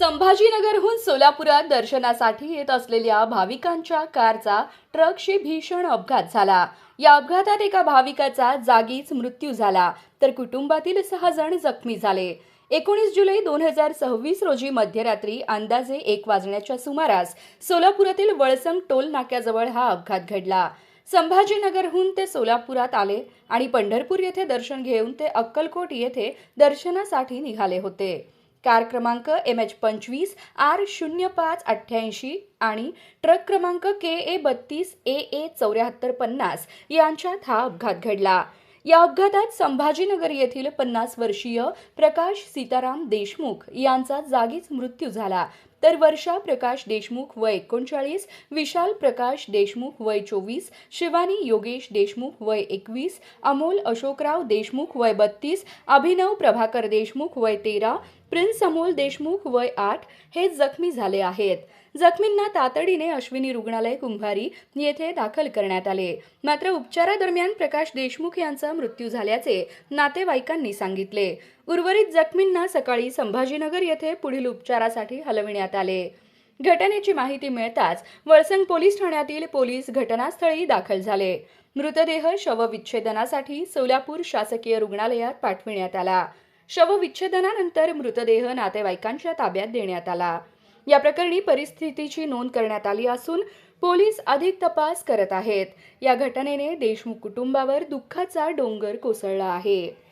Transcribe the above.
संभाजीनगरहून सोलापुरात दर्शनासाठी येत असलेल्या भाविकांच्या कारचा ट्रकशी भीषण अपघात झाला। या अपघातात एका भाविकाचा जागीच मृत्यू झाला तर कुटुंबातील 6 जण जखमी झाले। 19 जुलै 2026 रोजी मध्यरात्री अंदाजे 1 वाजण्याच्या सुमारास सोलापुरातील वळसंग टोल नाक्याजवळ हा अपघात घडला। संभाजीनगरहून ते सोलापुरात आले आणि पंढरपूर येथे दर्शन घेऊन ते अक्कलकोट येथे दर्शनासाठी निघाले होते। कार क्रमांक MH25 R0588 आणि ट्रक क्रमांक KA 32 AA 7450 यांच्यात हा अपघात घडला। या अपघातात संभाजीनगर येथील 50 वर्षीय प्रकाश सीताराम देशमुख यांचा जागीच मृत्यू झाला तर वर्षा प्रकाश देशमुख वय 39, विशाल प्रकाश देशमुख वय 24, शिवानी योगेश देशमुख वय 21, अमोल अशोकराव देशमुख वय 32, अभिनव प्रभाकर देशमुख वय 13, प्रिन्स अमोल देशमुख वय 8 हे जखमी झाले आहेत। जखमींना तातडीने अश्विनी रुग्णालय कुंभारी येथे दाखल करण्यात आले, मात्र उपचारादरम्यान प्रकाश देशमुख यांचा मृत्यू झाल्याचे नातेवाईकांनी सांगितले। उर्वरित जखमींना सकाळी संभाजीनगर येथे पुढील उपचारासाठी हलविण्यात आले। घटनेची माहिती मिळताच वळसंग पोलीस ठाण्यातील पोलीस घटनास्थळी दाखल झाले। मृतदेह शवविच्छेदनासाठी सोलापूर शासकीय रुग्णालयात पाठविण्यात आला। शवविच्छेदनानंतर मृतदेह नातेवाईकांच्या ताब्यात देण्यात आला। या प्रकरणी परिस्थितीची नोंद करण्यात आली असून पोलीस अधिक तपास करत आहेत। या घटनेने देशमुख कुटुंबावर दुःखाचा डोंगर कोसळला आहे।